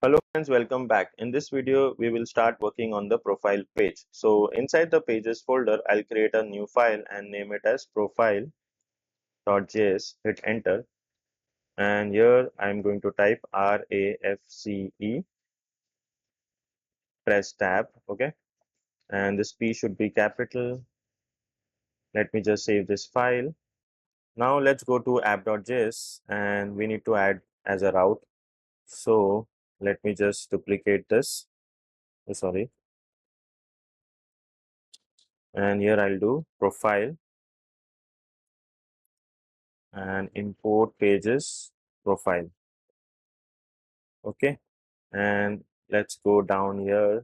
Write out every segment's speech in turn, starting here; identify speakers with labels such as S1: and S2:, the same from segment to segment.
S1: Hello friends, welcome back. In this video, we will start working on the profile page. So inside the pages folder, I'll create a new file and name it as profile.js. Hit enter. And here I'm going to type RAFCE, press tab. Okay. And this P should be capital. Let me just save this file. Now let's go to app.js and we need to add as a route. So let me just duplicate this. Sorry. And here I'll do profile and import pages profile. Okay, and let's go down here,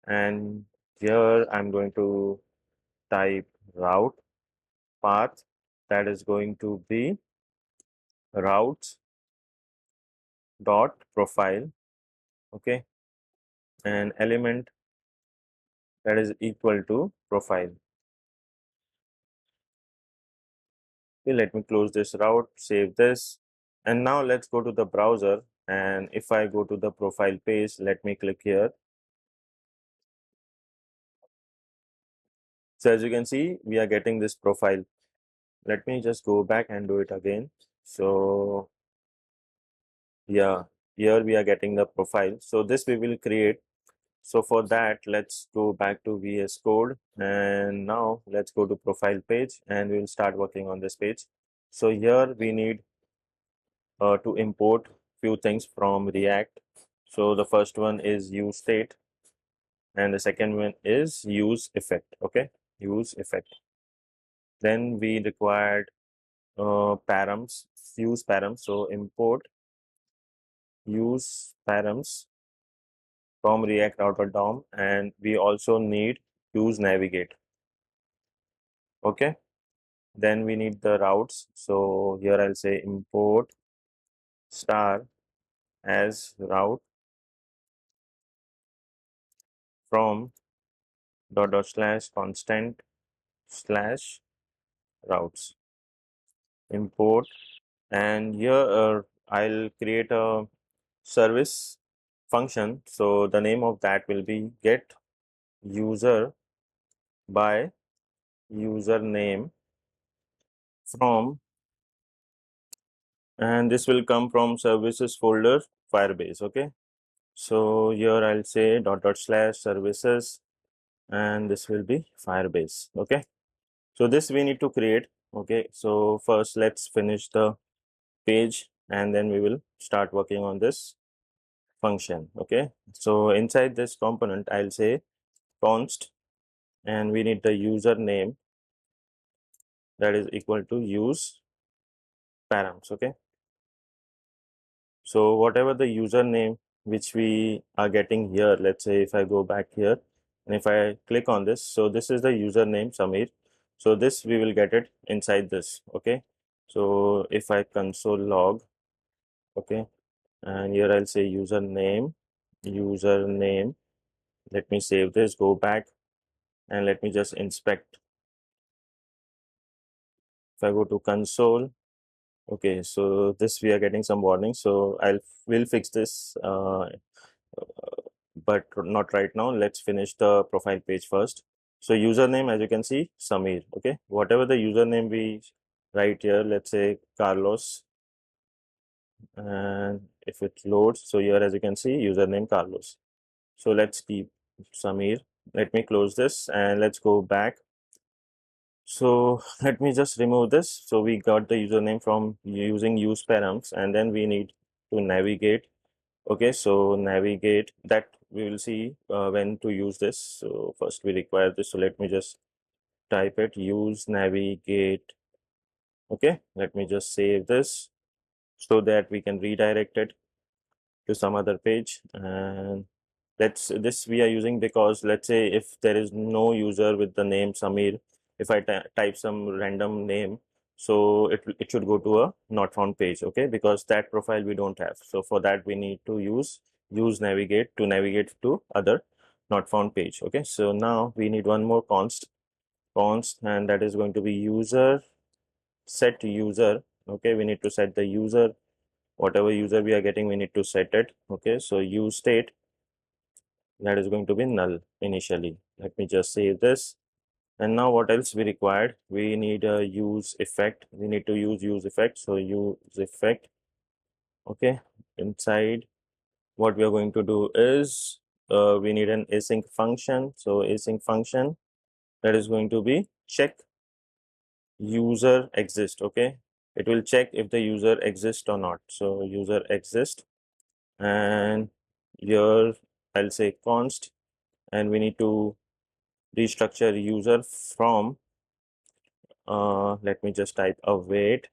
S1: and here I'm going to type route path, that is going to be routes dot profile. Okay, and element that is equal to profile. Okay, let me close this route, save this, and now let's go to the browser. And if I go to the profile page, let me click here. So as you can see, we are getting this profile. Let me just go back and do it again. So yeah, here we are getting the profile. So this we will create. So for that, let's go back to VS Code, and now let's go to profile page and we'll start working on this page. So here we need to import few things from React. So the first one is use state and the second one is use effect. Okay, use effect. Then we required params, use params. So import use params from React Router DOM, and we also need use navigate. Okay, then we need the routes. So here I'll say import star as route from dot slash constant slash routes import, and here I'll create a service function. So the name of that will be get user by username from, and this will come from services folder Firebase. Okay, so here I'll say dot slash services, and this will be Firebase. Okay, so this we need to create. Okay, so first let's finish the page and then we will start working on this function. Okay, so inside this component I'll say const, and we need the username that is equal to use params. Okay, so whatever the username which we are getting here, let's say if I go back here and if I click on this, so this is the username Samir. So this we will get it inside this. Okay, so if I console log, okay, and here I'll say username, let me save this, go back and let me just inspect. If I go to console, okay, so this we are getting some warning, so will fix this but not right now. Let's finish the profile page first. So username, as you can see, Samir. Okay, whatever the username we write here, let's say Carlos, and if it loads, so here as you can see, username Carlos. So let's keep Samir. Let me close this and let's go back. So let me just remove this. So we got the username from using use params, and then we need to navigate. Okay, so navigate, that we will see when to use this. So first we require this. So let me just type it, use navigate. Okay, let me just save this so that we can redirect it to some other page. And this we are using because let's say if there is no user with the name Samir, if I type some random name, so it should go to a not found page. Okay, because that profile we don't have. So for that we need to use navigate to navigate to other not found page. Okay, so now we need one more const, and that is going to be user set user. Okay, we need to set the user whatever user we are getting, we need to set it. Okay, so use state, that is going to be null initially. Let me just save this. And now what else we required? We need a use effect. We need to use effect. So use effect. Okay, inside what we are going to do is we need an async function. So async function, that is going to be check user exist. Okay, it will check if the user exists or not. So user exist, and here I'll say const, and we need to restructure user from let me just type await.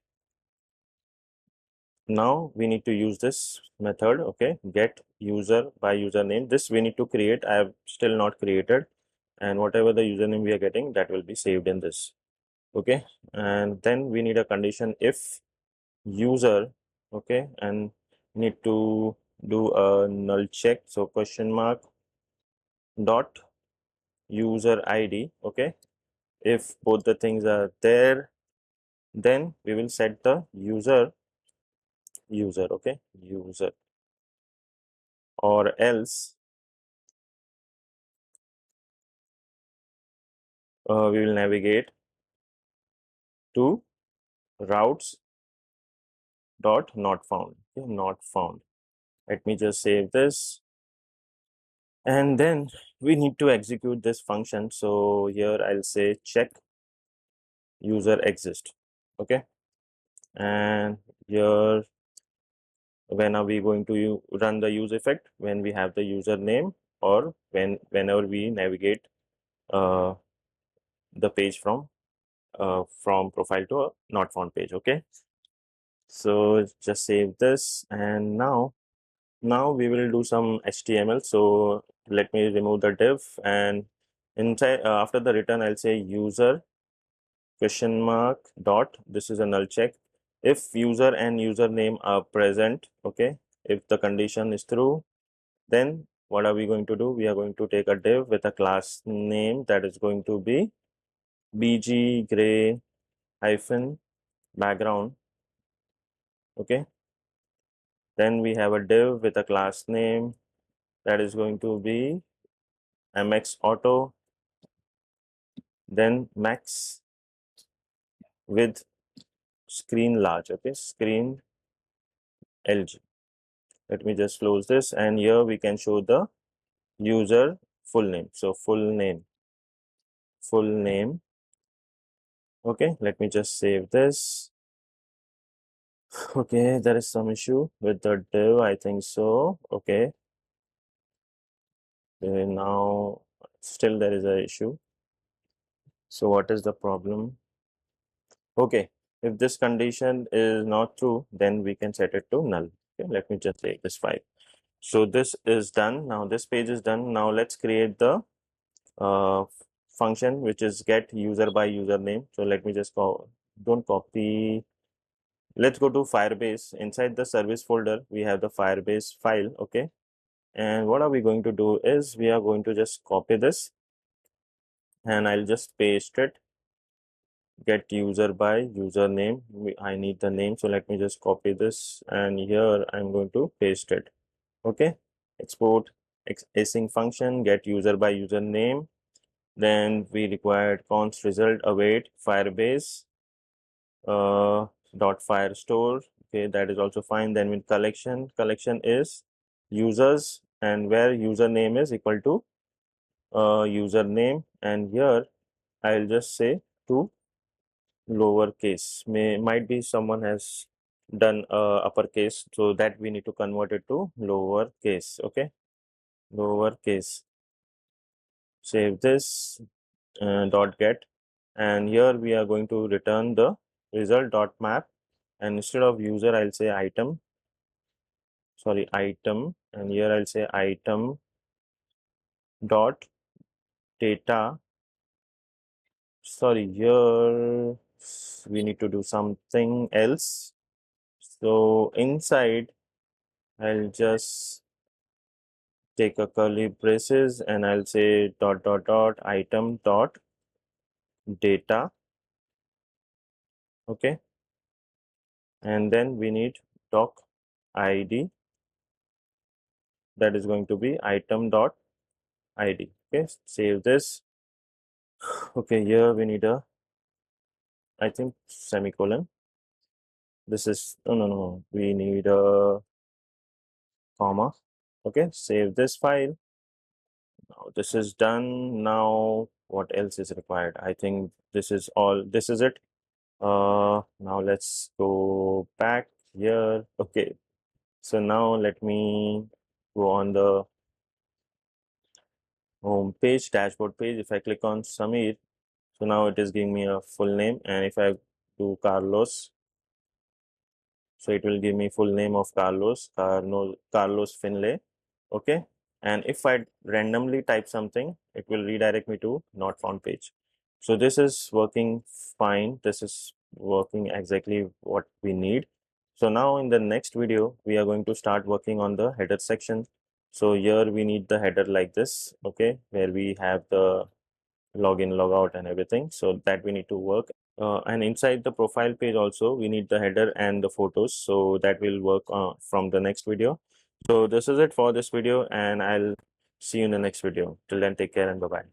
S1: Now we need to use this method. Okay, get user by username. This we need to create. I have still not created, and whatever the username we are getting, that will be saved in this. Okay, and then we need a condition if user. Okay, and need to do a null check. So question mark dot user ID. Okay, if both the things are there, then we will set the user. Okay, user, or else we will navigate to routes dot not found. Okay, not found. Let me just save this, and then we need to execute this function. So here I'll say check user exist. Okay, and here when are we going to run the use effect? When we have the username, or whenever we navigate uh, the page from profile to a not found page. Okay, so just save this, and now we will do some HTML. So let me remove the div, and inside after the return I'll say user question mark dot, this is a null check, if user and username are present. Okay, if the condition is true, then what are we going to do? We are going to take a div with a class name that is going to be bg gray hyphen background. Okay, then we have a div with a class name that is going to be mx auto, then max with screen large. Okay, screen LG. Let me just close this, and here we can show the user full name. So full name. Okay, let me just save this. Okay, there is some issue with the div, I think so. Okay, now still there is a issue. So what is the problem? Okay, if this condition is not true, then we can set it to null. Okay, let me just save this file. So this is done. Now this page is done. Now let's create the uh, function which is get user by username. So let me just don't copy. Let's go to Firebase. Inside the service folder, we have the Firebase file. Okay, and what are we going to do is we are going to just copy this, and I'll just paste it. Get user by username. I need the name, so let me just copy this, and here I'm going to paste it. Okay, export async function get user by username. Then we required const result await Firebase dot Firestore. Okay, that is also fine. Then with collection is users, and where username is equal to username, and here I'll just say to lowercase. Might be someone has done uppercase, so that we need to convert it to lowercase. Okay, lowercase. Save this, dot get, and here we are going to return the result dot map, and instead of user I'll say item, and here I'll say item dot data. Sorry, here we need to do something else. So inside I'll just take a curly braces, and I'll say dot dot dot item dot data. Okay, and then we need doc id, that is going to be item dot id. Okay, save this. Okay, here we need a, I think, semicolon. This is, no, we need a comma. Okay, save this file. Now this is done. Now what else is required? I think this is all, this is it. Now let's go back here. Okay, so now let me go on the home page, dashboard page. If I click on Samir, so now it is giving me a full name, and if I do Carlos, so it will give me full name of Carlos Finlay. Okay, and if I randomly type something, it will redirect me to not found page. So this is working fine. This is working exactly what we need. So now in the next video, we are going to start working on the header section. So here we need the header like this, okay, where we have the login, logout, and everything. So that we need to work. And inside the profile page also, we need the header and the photos. So that will work from the next video. So this is it for this video, and I'll see you in the next video. Till then, take care and bye-bye.